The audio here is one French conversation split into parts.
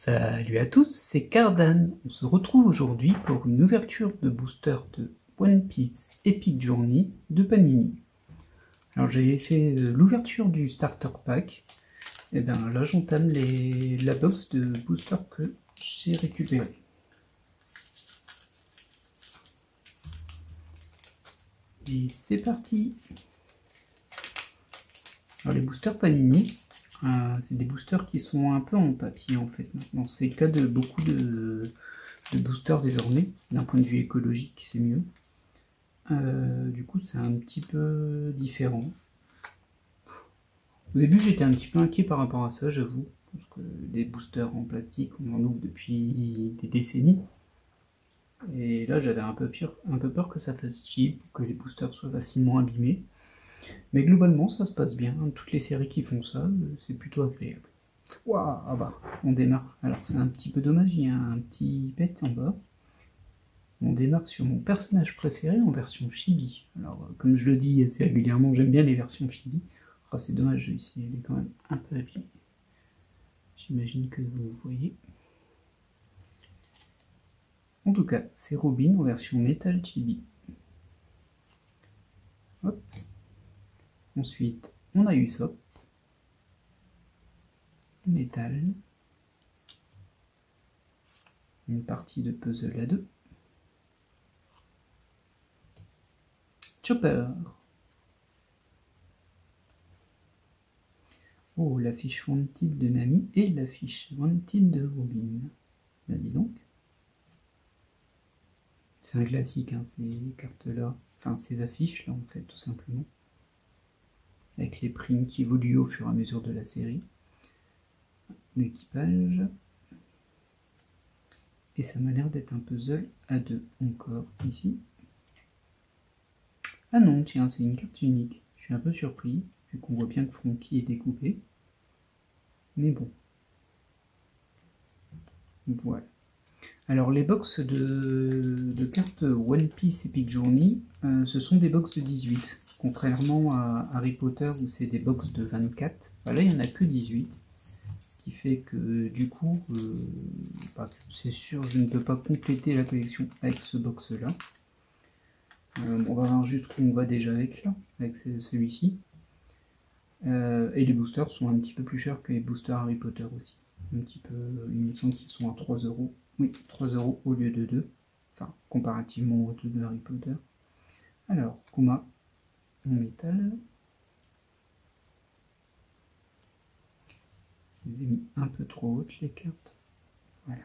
Salut à tous, c'est Cardan. On se retrouve aujourd'hui pour une ouverture de booster de One Piece Epic Journey de Panini. Alors j'avais fait l'ouverture du starter pack, et bien là j'entame la box de booster que j'ai récupéré. Et c'est parti. Alors les boosters Panini, c'est des boosters qui sont un peu en papier en fait maintenant. C'est le cas de beaucoup de boosters désormais. D'un point de vue écologique, c'est mieux. Du coup, c'est un petit peu différent. Au début, j'étais un petit peu inquiet par rapport à ça, j'avoue. Parce que des boosters en plastique, on en ouvre depuis des décennies. Et là, j'avais un peu peur que ça fasse cheap, que les boosters soient facilement abîmés. Mais globalement, ça se passe bien. Toutes les séries qui font ça, c'est plutôt agréable. Waouh, ah bah, on démarre. Alors, c'est un petit peu dommage, il y a un petit pet en bas. On démarre sur mon personnage préféré en version chibi. Alors, comme je le dis assez régulièrement, j'aime bien les versions chibi. Oh, c'est dommage, ici, elle est quand même un peu abîmée. J'imagine que vous voyez. En tout cas, c'est Robin en version métal chibi. Hop. Ensuite, on a Usopp. Métal. Une partie de puzzle à deux. Chopper. Oh, la fiche Wanted de Nami et la fiche Wanted de Robin. Bah dis donc. C'est un classique, hein, ces cartes-là. Enfin, ces affiches-là, en fait, tout simplement. Avec les primes qui évoluent au fur et à mesure de la série. L'équipage. Et ça m'a l'air d'être un puzzle à deux encore, ici. Ah non, tiens, c'est une carte unique. Je suis un peu surpris, vu qu'on voit bien que Franky est découpé. Mais bon. Voilà. Alors, les box de cartes One Piece Epic Journey, ce sont des box de 18. Contrairement à Harry Potter, où c'est des box de 24. Bah là, il n'y en a que 18. Ce qui fait que, du coup, c'est sûr, je ne peux pas compléter la collection avec ce box-là. On va voir jusqu'où on va déjà avec là, avec celui-ci. Et les boosters sont un petit peu plus chers que les boosters Harry Potter aussi. Un petit peu, il me semble qu'ils sont à 3 €. Oui, 3 € au lieu de 2. Enfin, comparativement aux 2 de Harry Potter. Alors, Kuma en métal. Je les ai mis un peu trop hautes les cartes. Voilà.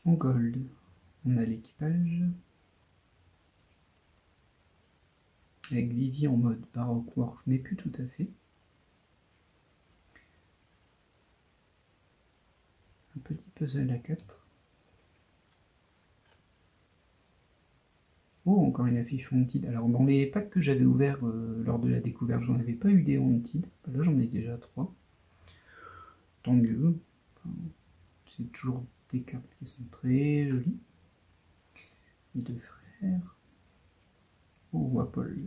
En gold, on a l'équipage. Avec Vivi en mode Baroque Works, mais plus tout à fait. Un petit puzzle à 4. Oh, encore une affiche Wanted. Alors, dans les packs que j'avais ouverts lors de la découverte, j'en avais pas eu des Wanted. Là, j'en ai déjà 3. Tant mieux. Enfin, c'est toujours des cartes qui sont très jolies. Les deux frères. Oh, Apple.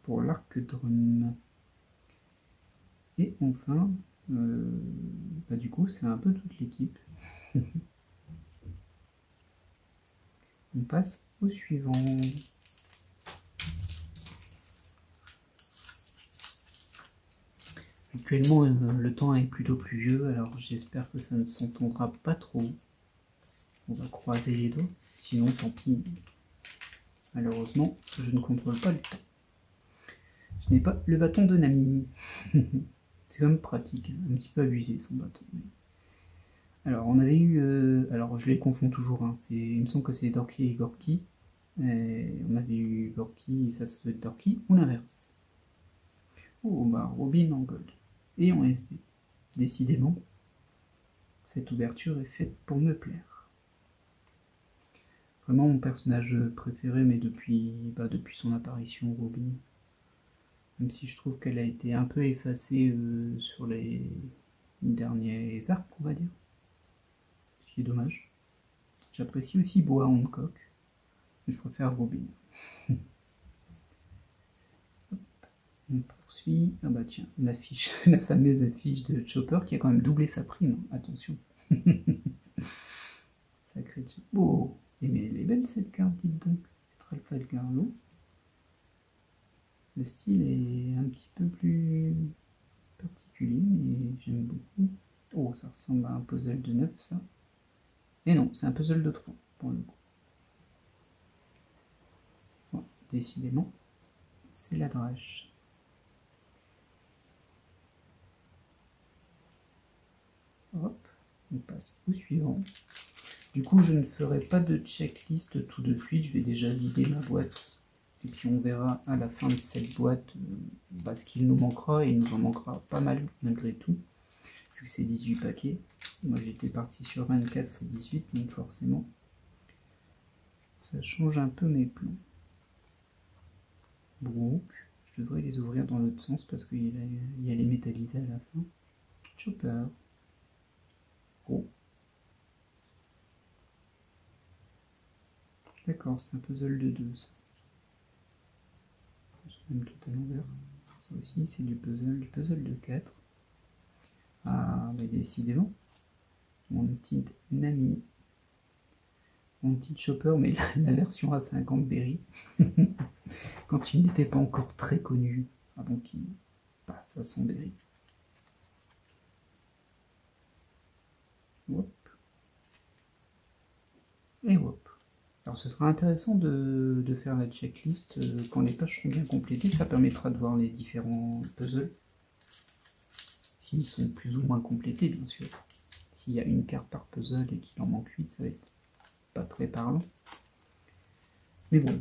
Pour l'arc drum. Et enfin, du coup, c'est un peu toute l'équipe. On passe au suivant. Actuellement, le temps est plutôt pluvieux, alors j'espère que ça ne s'entendra pas trop. On va croiser les doigts, sinon tant pis. Malheureusement, je ne contrôle pas le temps. Je n'ai pas le bâton de Nami. C'est quand même pratique, hein, un petit peu abusé son bâton. Alors, on avait eu... alors, je les confonds toujours, hein, il me semble que c'est Dorky et Gorky. Et on avait eu Gorky et ça doit être Dorky, ou l'inverse. Oh, bah, Robin en gold. Et en SD. Décidément, cette ouverture est faite pour me plaire. Vraiment mon personnage préféré, mais depuis son apparition, Robin. Même si je trouve qu'elle a été un peu effacée sur les derniers arcs, on va dire. Ce qui est dommage. J'apprécie aussi Boa Hancock, mais je préfère Robin. On poursuit. Ah bah tiens, l'affiche, la fameuse affiche de Chopper qui a quand même doublé sa prime, attention. Sacré Chopper. Oh, mais elle est belle cette carte, dites donc. C'est Trafalgar Law. Le style est un petit peu plus particulier, mais j'aime beaucoup. Oh, ça ressemble à un puzzle de 9, ça. Et non, c'est un puzzle de 3, pour le coup. Bon, décidément, c'est la drage. Hop, on passe au suivant. Du coup, je ne ferai pas de checklist tout de suite, je vais déjà vider ma boîte. Et puis on verra à la fin de cette boîte ce qu'il nous manquera, et il nous en manquera pas mal malgré tout, vu que c'est 18 paquets. Moi j'étais parti sur 24, c'est 18, donc forcément ça change un peu mes plans. Brooke, je devrais les ouvrir dans l'autre sens parce qu'il y a les métallisés à la fin. Chopper. Oh. D'accord, c'est un puzzle de 2 ça. Même tout à l'envers. Ça aussi c'est du puzzle de 4. Ah, mais décidément, mon petit Nami, mon petit Chopper, mais la version à 50 Berry, quand il n'était pas encore très connu, avant qu'il passe à 100 Berry. Hop. Et hop. Alors ce sera intéressant de faire la checklist quand les pages seront bien complétées, ça permettra de voir les différents puzzles, s'ils sont plus ou moins complétés bien sûr. S'il y a une carte par puzzle et qu'il en manque 8, ça va être pas très parlant. Mais bon,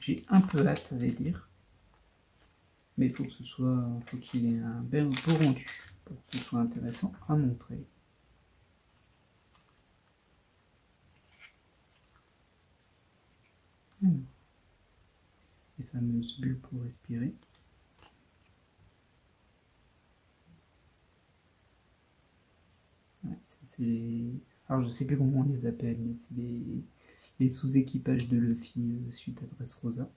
j'ai un peu hâte, à vrai dire. Mais il faut que faut qu'il ait un beau rendu pour que ce soit intéressant à montrer. Alors, les fameuses bulles pour respirer. Ouais, alors je sais plus comment on les appelle, mais c'est les sous-équipages de Luffy suite à Dressrosa.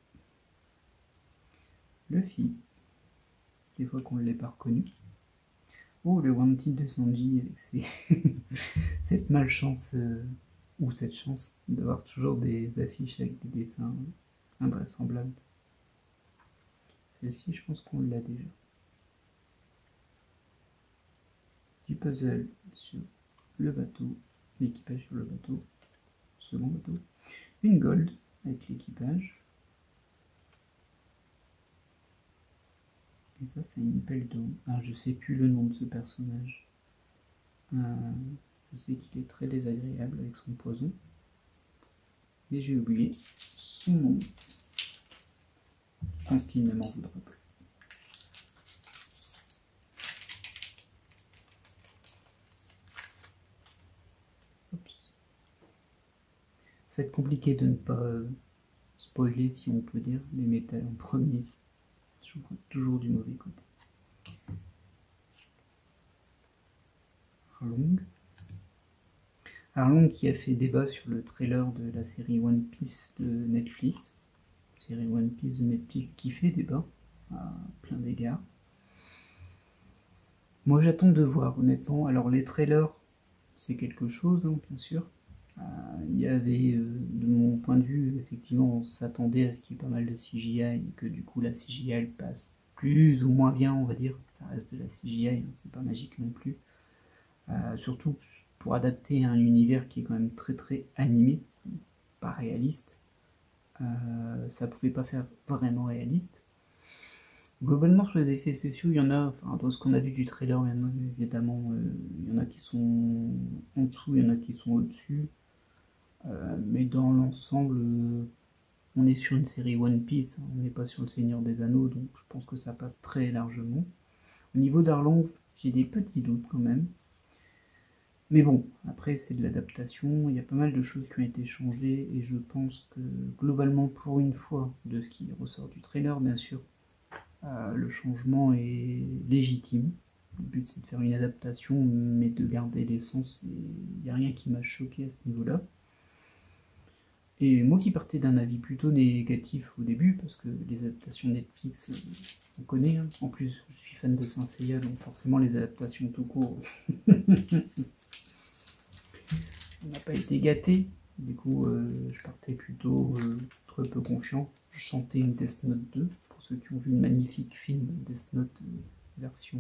Luffy, des fois qu'on ne l'ait pas reconnu. Oh, le Wanted de Sanji avec cette malchance, ou cette chance d'avoir toujours des affiches avec des dessins invraisemblables. Celle-ci, je pense qu'on l'a déjà. Du puzzle sur le bateau, l'équipage sur le bateau, second bateau. Une gold avec l'équipage. Et ça, c'est une pelle d'eau. Alors, je sais plus le nom de ce personnage. Je sais qu'il est très désagréable avec son poison. Mais j'ai oublié son nom. Je pense qu'il ne m'en voudra plus. Ça va être compliqué de ne pas spoiler, si on peut dire, les métals en premier. Je vois toujours du mauvais côté. Arlong qui a fait débat sur le trailer de la série One Piece de Netflix. Série One Piece de Netflix qui fait débat à plein d'égards. Moi j'attends de voir honnêtement. Alors les trailers c'est quelque chose hein, bien sûr. Il y avait de mon point de vue effectivement on s'attendait à ce qu'il y ait pas mal de CGI et que du coup la CGI passe plus ou moins bien on va dire. Ça reste de la CGI, hein, c'est pas magique non plus. Surtout pour adapter un univers qui est quand même très très animé, pas réaliste. Ça pouvait pas faire vraiment réaliste. Globalement sur les effets spéciaux, il y en a, enfin, dans ce qu'on a vu du trailer, évidemment, il y en a qui sont en dessous, il y en a qui sont au-dessus. Mais dans l'ensemble, on est sur une série One Piece, hein, on n'est pas sur le Seigneur des Anneaux, donc je pense que ça passe très largement. Au niveau d'Arlong, j'ai des petits doutes quand même. Mais bon, après c'est de l'adaptation, il y a pas mal de choses qui ont été changées et je pense que globalement pour une fois, de ce qui ressort du trailer bien sûr, le changement est légitime. Le but c'est de faire une adaptation mais de garder l'essence et il n'y a rien qui m'a choqué à ce niveau-là. Et moi qui partais d'un avis plutôt négatif au début, parce que les adaptations Netflix, on connaît, hein. En plus je suis fan de Saint Seiya, donc forcément les adaptations tout court, on n'a pas été gâté. Du coup, je partais plutôt très peu confiant. Je sentais une Death Note 2, pour ceux qui ont vu le magnifique film Death Note version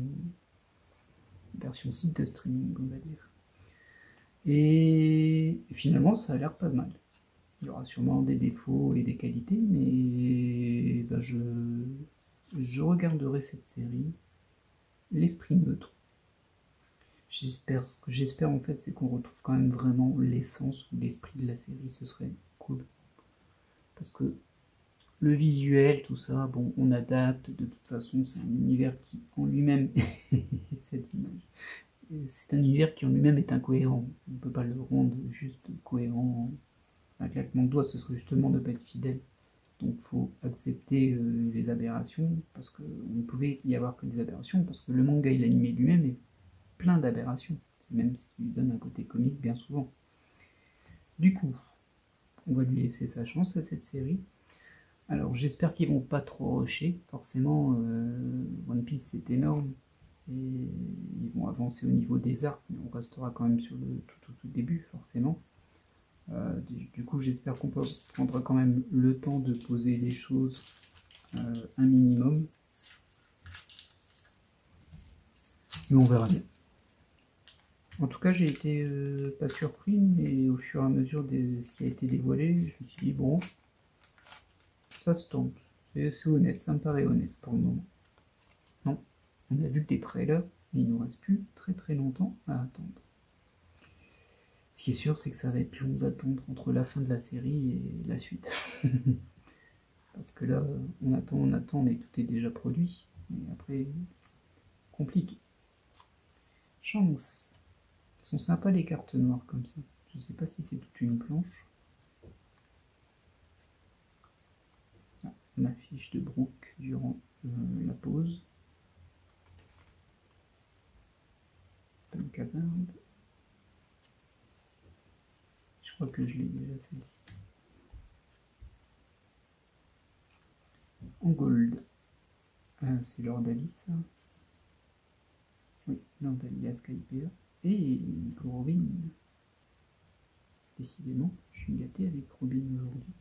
site de streaming, on va dire. Et finalement, ça a l'air pas mal. Il y aura sûrement des défauts et des qualités, mais bah, je regarderai cette série l'esprit neutre. Ce que j'espère en fait, c'est qu'on retrouve quand même vraiment l'essence ou l'esprit de la série. Ce serait cool. Parce que le visuel, tout ça, bon, on adapte. De toute façon, c'est un univers qui en lui-même, cette image, c'est un univers qui en lui-même est incohérent. On ne peut pas le rendre juste cohérent. Un claquement de doigts, ce serait justement ne pas être fidèle. Donc il faut accepter les aberrations, parce qu'on ne pouvait y avoir que des aberrations, parce que le manga et l'anime lui-même est plein d'aberrations. C'est même ce qui lui donne un côté comique bien souvent. Du coup, on va lui laisser sa chance à cette série. Alors j'espère qu'ils vont pas trop rusher. Forcément, One Piece c'est énorme, et ils vont avancer au niveau des arcs, mais on restera quand même sur le tout début, forcément. Du coup, j'espère qu'on prendra quand même le temps de poser les choses un minimum. Mais on verra bien. En tout cas, j'ai été pas surpris, mais au fur et à mesure de ce qui a été dévoilé, je me suis dit, bon, ça se tente. C'est honnête, ça me paraît honnête pour le moment. Non, on a vu que des trailers, mais il nous reste plus très longtemps à attendre. Ce qui est sûr, c'est que ça va être long d'attendre entre la fin de la série et la suite. Parce que là, on attend, mais tout est déjà produit. Et après, compliqué. Chance. Elles sont sympas les cartes noires comme ça. Je sais pas si c'est toute une planche. Ah, ma fiche de Brooke durant la pause. Hazard. Je crois que je l'ai déjà celle-ci. En gold. C'est Lord Ali ça. Oui, Lord Ali à Skypea. Et Robin. Décidément, je suis gâté avec Robin aujourd'hui.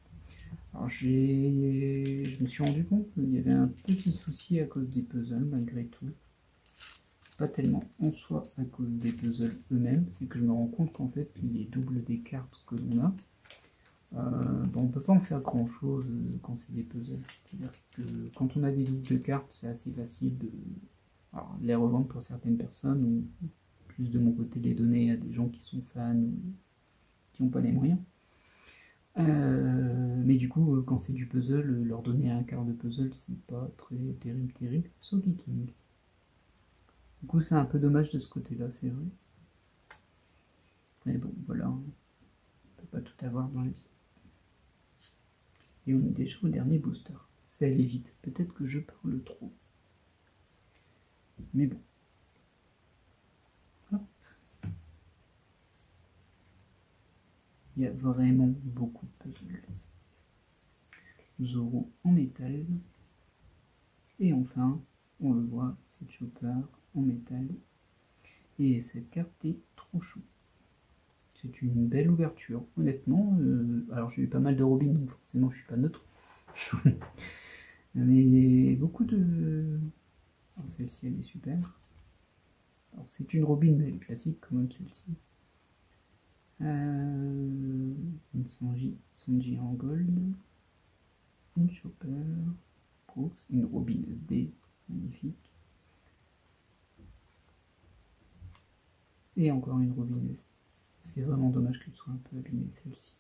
Alors je me suis rendu compte qu'il y avait un petit souci à cause des puzzles malgré tout. Pas tellement en soi à cause des puzzles eux-mêmes, c'est que je me rends compte qu'en fait les doubles des cartes que l'on a, on peut pas en faire grand chose quand c'est des puzzles. C'est-à-dire que quand on a des doubles de cartes, c'est assez facile de les revendre pour certaines personnes, ou plus de mon côté les donner à des gens qui sont fans ou qui n'ont pas les moyens. Mais du coup, quand c'est du puzzle, leur donner un quart de puzzle, c'est pas très terrible. Sauf King. Du coup, c'est un peu dommage de ce côté-là, c'est vrai. Mais bon, voilà, on peut pas tout avoir dans la vie. Et on est déjà au dernier booster. Ça allait vite, peut-être que je parle trop. Mais bon. Hop. Il y a vraiment beaucoup de puzzles dans cette série. Zoro en métal. Et enfin, on le voit, c'est Chopper en métal. Et cette carte est trop chou. C'est une belle ouverture, honnêtement. Alors j'ai eu pas mal de Robin, donc forcément je suis pas neutre. Mais beaucoup de... Alors celle-ci elle est super. Alors c'est une Robin, mais elle est classique quand même celle-ci. Une Sanji en gold. Une Chopper. Brooks, une Robin SD, magnifique. Et encore une Robin SD. C'est vraiment dommage qu'elle soit un peu abîmée celle-ci.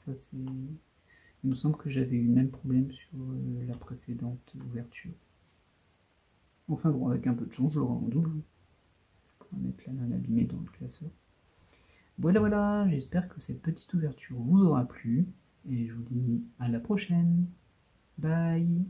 Ça c'est... Il me semble que j'avais eu le même problème sur la précédente ouverture. Enfin bon, avec un peu de chance, je l'aurai en double. Je pourrais mettre la non abîmée dans le classeur. Voilà, j'espère que cette petite ouverture vous aura plu. Et je vous dis à la prochaine. Bye.